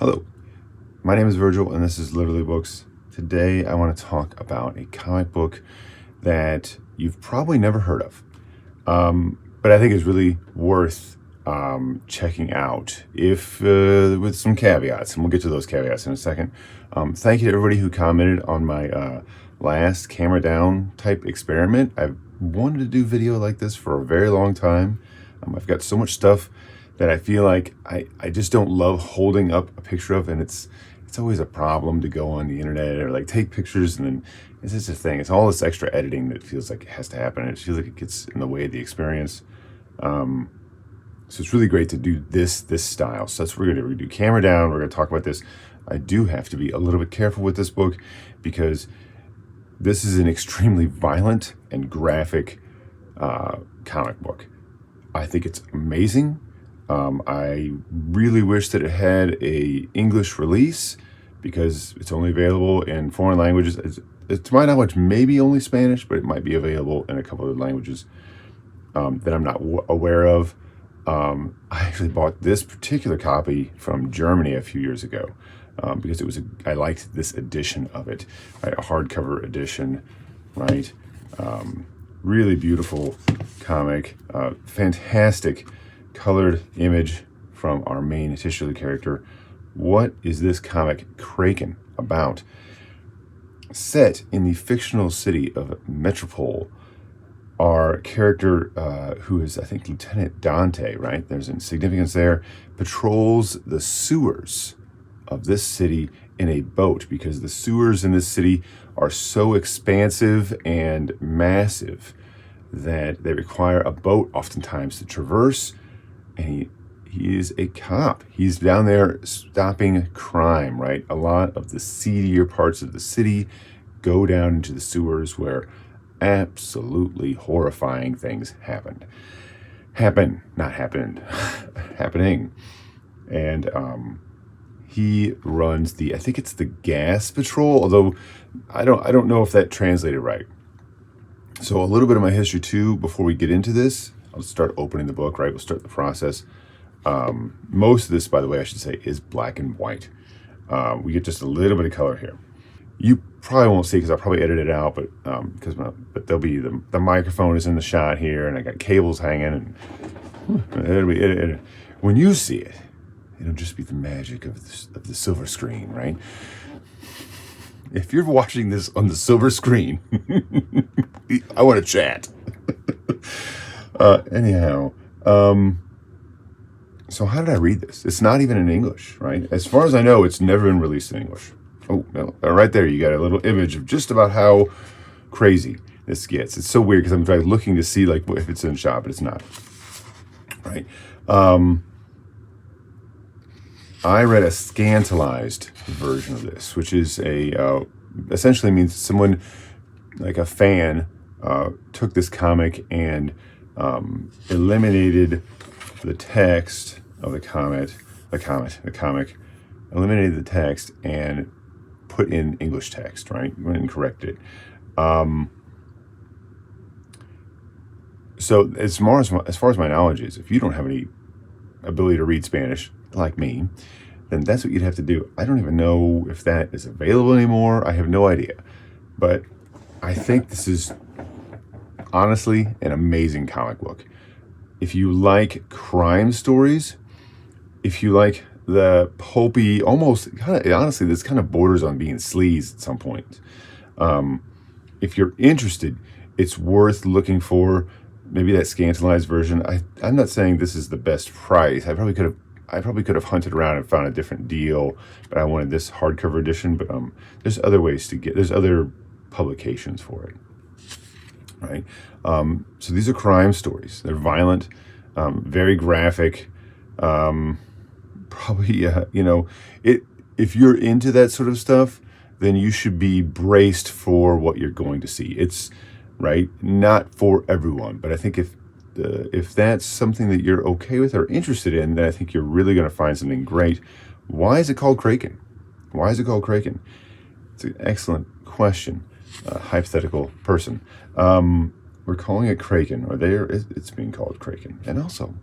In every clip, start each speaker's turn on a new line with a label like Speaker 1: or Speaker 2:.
Speaker 1: Hello, my name is Virgil and this is Literally Books. Today I want to talk about a comic book that you've probably never heard of, but I think is really worth checking out if with some caveats, and we'll get to those caveats in a second. Thank you to everybody who commented on my last camera down type experiment. I've wanted to do video like this for a very long time. I've got so much stuff that I feel like I just don't love holding up a picture of, and it's always a problem to go on the internet or like take pictures, and then it's just a thing. It's all this extra editing that feels like it has to happen, and it feels like it gets in the way of the experience. So it's really great to do this style. So that's what we're gonna do. We're gonna do camera down. We're gonna talk about this. I do have to be a little bit careful with this book because this is an extremely violent and graphic comic book. I think it's amazing. I really wish that it had a English release because it's only available in foreign languages. To my knowledge, maybe only Spanish, but it might be available in a couple of languages that I'm not aware of. I actually bought this particular copy from Germany a few years ago because I liked this edition of it, right? A hardcover edition, right? Really beautiful comic, fantastic colored image from our main titular character. What is this comic Kraken about? Set in the fictional city of Metropole, our character, who is, I think, Lieutenant Dante, right? There's a significance there, patrols the sewers of this city in a boat because the sewers in this city are so expansive and massive that they require a boat oftentimes to traverse. And he is a cop. He's down there stopping crime, right? A lot of the seedier parts of the city go down into the sewers where absolutely horrifying things happened. Not happened. Happening. And he runs I think it's the gas patrol, although I don't know if that translated right. So a little bit of my history too before we get into this. I'll start opening the book, right? We'll start the process. Most of this, by the way, I should say, is black and white. We get just a little bit of color here. You probably won't see because I'll probably edit it out, but there'll be the microphone is in the shot here, and I got cables hanging, and when you see it, it'll just be the magic of the silver screen, right? If you're watching this on the silver screen, I want to chat. Anyhow, so how did I read this? It's not even in English, right? As far as I know, it's never been released in English. Oh, no, right there, you got a little image of just about how crazy this gets. It's so weird because I'm like looking to see like if it's in shop, but it's not, right? I read a scantalized version of this, which is essentially means someone, like a fan, took this comic and eliminated the text of the comic, eliminated the text and put in English text, right? Went and corrected it. So as far as my knowledge is, if you don't have any ability to read Spanish like me, then that's what you'd have to do. I don't even know if that is available anymore. I have no idea, but I think this is honestly an amazing comic book. If you like crime stories, if you like the pulpy, almost kind of, honestly, this kind of borders on being sleaze at some point. If you're interested, it's worth looking for maybe that scantalized version. I'm not saying this is the best price. I probably could have hunted around and found a different deal, but I wanted this hardcover edition. But there's other ways there's other publications for it, right? So these are crime stories. They're violent, very graphic. Probably, if you're into that sort of stuff, then you should be braced for what you're going to see. It's right, not for everyone, but I think if that's something that you're okay with or interested in, then I think you're really going to find something great. Why is it called Kraken? Why is it called Kraken? It's an excellent question. Hypothetical person. We're calling it Kraken, or it's being called Kraken. And also,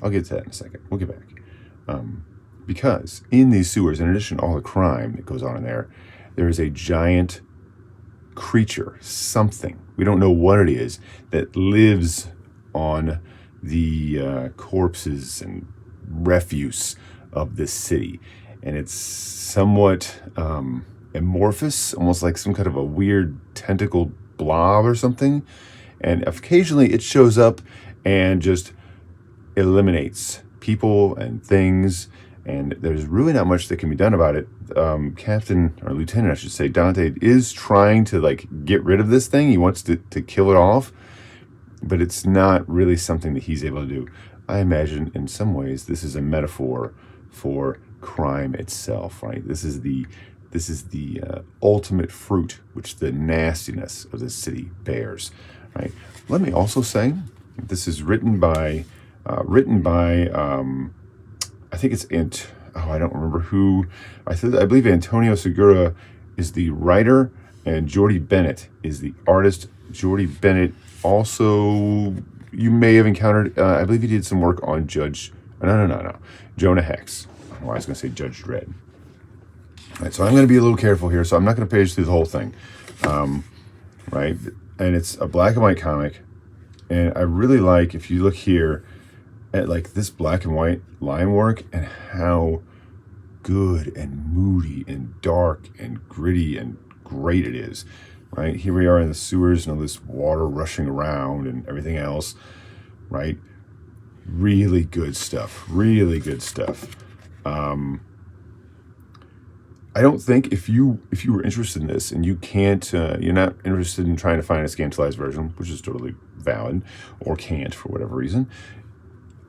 Speaker 1: I'll get to that in a second. We'll get back. Because in these sewers, in addition to all the crime that goes on in there, there is a giant creature, something, we don't know what it is, that lives on the corpses and refuse of this city. And it's somewhat amorphous, almost like some kind of a weird tentacled blob or something. And occasionally it shows up and just eliminates people and things, and there's really not much that can be done about it. Captain, or Lieutenant, I should say, Dante is trying to like get rid of this thing. He wants to kill it off, but it's not really something that he's able to do. I imagine in some ways this is a metaphor for crime itself, right? This is the ultimate fruit which the nastiness of this city bears, right? Let me also say, this is written by I think it's I don't remember who. I believe Antonio Segura is the writer, and Jordi Bernet is the artist. Jordi Bernet also, you may have encountered, I believe he did some work on Jonah Hex. I don't know why I was going to say Judge Dredd. All right, so I'm going to be a little careful here, so I'm not going to page through the whole thing. Right? And it's a black and white comic, and I really like, if you look here, at like this black and white line work and how good and moody and dark and gritty and great it is, right? Here we are in the sewers and all this water rushing around and everything else, right? Really good stuff, really good stuff. I don't think if you were interested in this and you can't, you're not interested in trying to find a scantalized version, which is totally valid, or can't for whatever reason,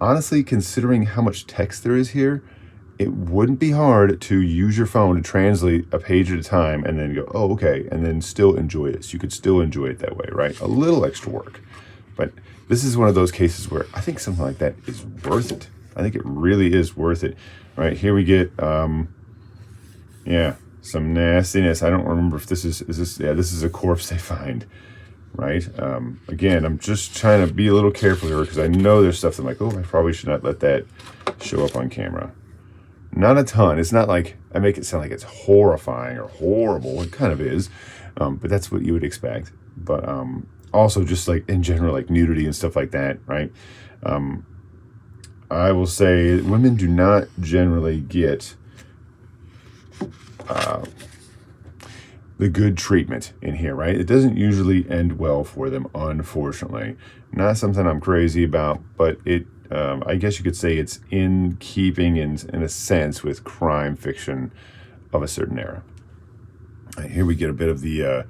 Speaker 1: honestly, considering how much text there is here, it wouldn't be hard to use your phone to translate a page at a time and then go, oh, okay, and then still enjoy this. You could still enjoy it that way, right? A little extra work. But this is one of those cases where I think something like that is worth it. I think it really is worth it. Right, here we get, some nastiness. I don't remember if this is this is a corpse they find. Right. Again, I'm just trying to be a little careful here because I know there's stuff that I'm like, oh, I probably should not let that show up on camera. Not a ton. It's not like I make it sound like it's horrifying or horrible. It kind of is, but that's what you would expect. But also just like in general, like nudity and stuff like that, right? I will say women do not generally get the good treatment in here, right? It doesn't usually end well for them, unfortunately. Not something I'm crazy about, but it, I guess you could say it's in keeping, in a sense, with crime fiction of a certain era. Right, here we get a bit of the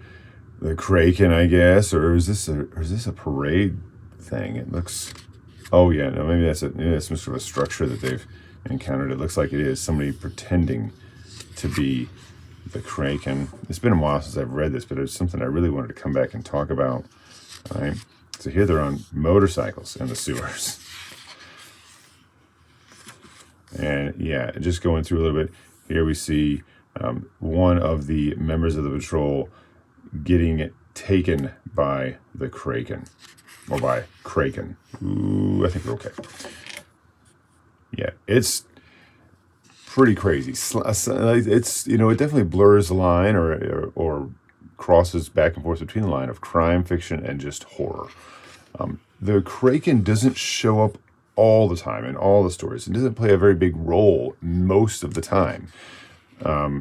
Speaker 1: Kraken, I guess, or is this a parade thing? It looks, oh yeah, no, maybe that's some sort of structure that they've encountered. It looks like it is somebody pretending to be the Kraken. It's been a while since I've read this, but it's something I really wanted to come back and talk about. All right, so here they're on motorcycles in the sewers, and yeah, just going through a little bit. Here we see one of the members of the patrol getting taken by the Kraken, or by Kraken. Ooh, I think we're okay. Yeah, it's pretty crazy. It's, it definitely blurs the line or crosses back and forth between the line of crime fiction and just horror. The Kraken doesn't show up all the time in all the stories. It doesn't play a very big role most of the time.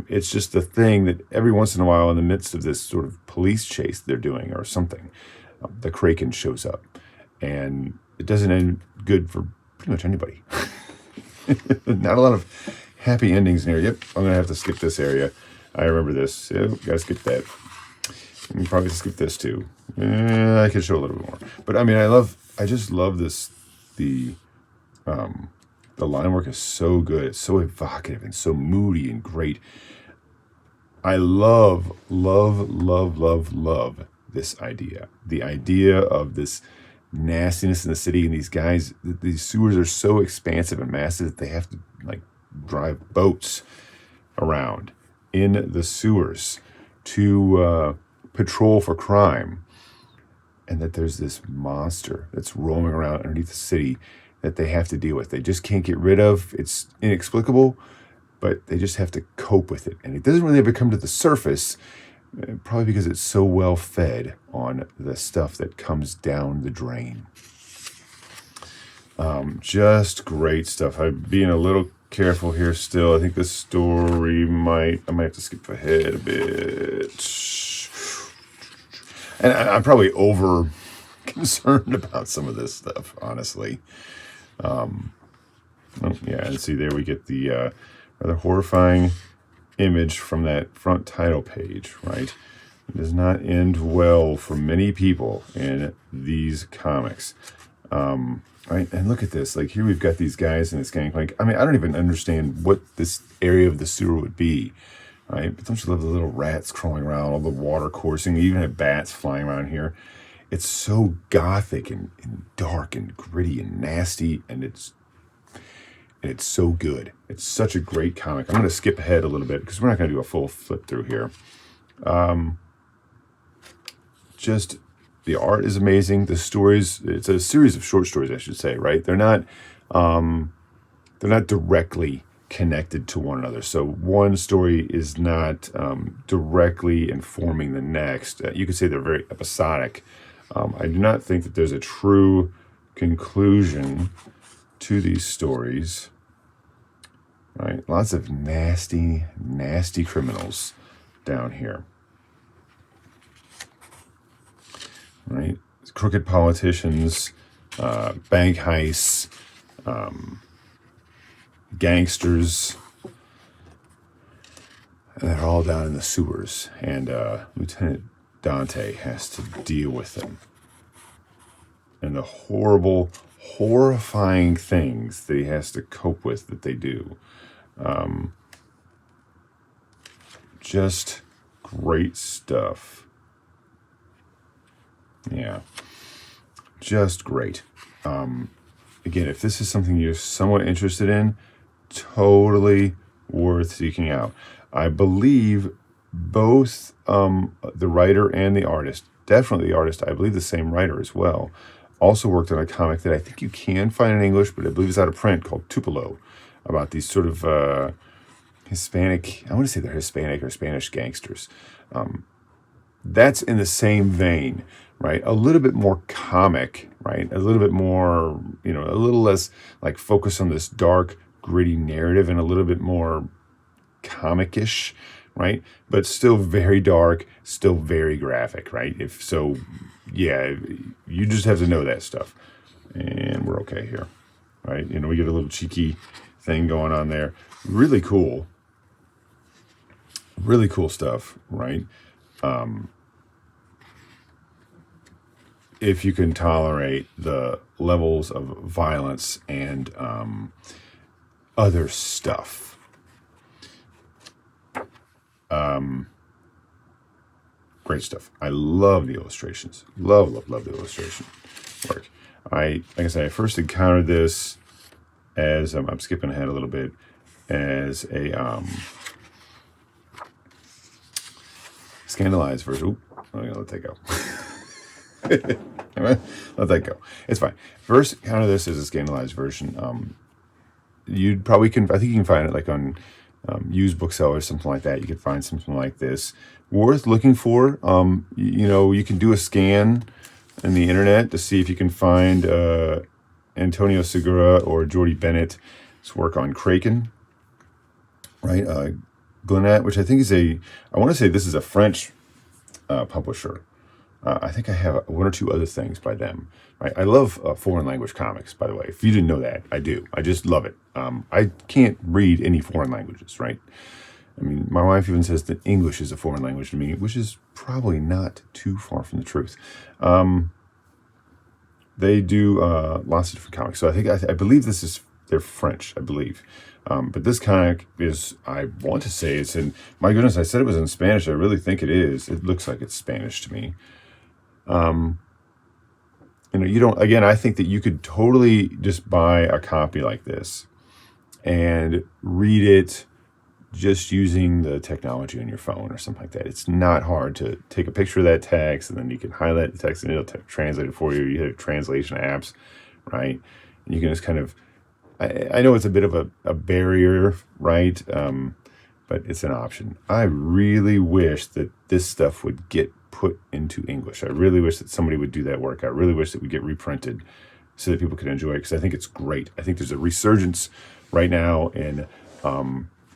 Speaker 1: It's just the thing that every once in a while in the midst of this sort of police chase they're doing or something, the Kraken shows up. And it doesn't end good for pretty much anybody. Not a lot of happy endings in here. Yep, I'm going to have to skip this area. I remember this. Yep, got to skip that. And probably skip this too. I could show a little bit more. But I mean, I just love this. The line work is so good. It's so evocative and so moody and great. I love this idea. The idea of this nastiness in the city, and these guys, these sewers are so expansive and massive that they have to like drive boats around in the sewers to patrol for crime, and that there's this monster that's roaming around underneath the city that they have to deal with. They just can't get rid of. It's inexplicable, but they just have to cope with it. And it doesn't really ever come to the surface, probably because it's so well fed on the stuff that comes down the drain. Just great stuff. I'm being a little careful here still. I think this story I might have to skip ahead a bit. And I'm probably over concerned about some of this stuff, honestly. Oh, yeah, and see, there we get the rather horrifying image from that front title page, right? It does not end well for many people in these comics. Right, and look at this. Like, here we've got these guys in this gang. Like, I mean, I don't even understand what this area of the sewer would be, right? But don't you love the little rats crawling around, all the water coursing? You even have bats flying around here. It's so gothic and dark and gritty and nasty, and it's so good. It's such a great comic. I'm going to skip ahead a little bit because we're not going to do a full flip through here. Just the art is amazing. The stories, it's a series of short stories, I should say, right? They're not directly connected to one another. So one story is not directly informing the next. You could say they're very episodic. I do not think that there's a true conclusion to these stories. Right? Lots of nasty, nasty criminals down here. Right? Crooked politicians, bank heists, gangsters. And they're all down in the sewers. And Lieutenant Dante has to deal with them. And the horrible, horrifying things that he has to cope with that they do. Just great stuff. Yeah, just great. Again, if this is something you're somewhat interested in, totally worth seeking out. I believe both the writer and the artist, definitely the artist, I believe the same writer as well, also worked on a comic that I think you can find in English, but I believe it's out of print, called Tupelo, about these sort of Hispanic, I want to say they're Hispanic or Spanish gangsters. That's in the same vein, right? A little bit more comic, right? A little bit more, a little less like focus on this dark, gritty narrative and a little bit more comic-ish, right? But still very dark, still very graphic, right? If so, yeah, you just have to know that stuff. And we're okay here, right? We get a little cheeky thing going on there. Really cool stuff, right? If you can tolerate the levels of violence and other stuff. Great stuff. I love the illustrations. Love the illustration work. Like I said, I first encountered this as, I'm skipping ahead a little bit, as a scandalized version. Oop, I'm going to let that go. Let that go. It's fine. First encounter this as a scandalized version. You'd probably I think you can find it like on used booksellers, something like that. You could find something like this. Worth looking for. You can do a scan in the internet to see if you can find Antonio Segura or Jordi Bennet's work on Kraken, right? Bernet, which I think is I want to say this is a French publisher. I think I have one or two other things by them. Right? I love foreign language comics, by the way. If you didn't know that, I do. I just love it. I can't read any foreign languages, right? I mean, my wife even says that English is a foreign language to me, which is probably not too far from the truth. They do lots of different comics. So I believe they're French, I believe. But this comic is, I want to say it's in, my goodness, I said it was in Spanish. I really think it is. It looks like it's Spanish to me. I think that you could totally just buy a copy like this and read it just using the technology on your phone or something like that. It's not hard to take a picture of that text and then you can highlight the text and it'll translate it for you. You have translation apps, right? And you can just kind of, I know it's a bit of a barrier, right? But it's an option. I really wish that this stuff would get put into English. I really wish that somebody would do that work. I really wish that we get reprinted so that people could enjoy it, because I think it's great. I think there's a resurgence right now in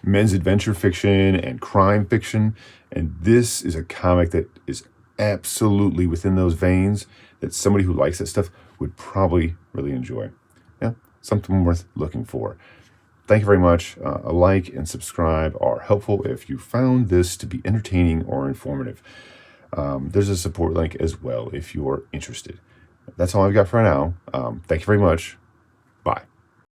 Speaker 1: men's adventure fiction and crime fiction, and this is a comic that is absolutely within those veins that somebody who likes that stuff would probably really enjoy. Yeah, something worth looking for. Thank you very much. A like and subscribe are helpful if you found this to be entertaining or informative. There's a support link as well if you're interested. That's all I've got for now. Thank you very much. Bye.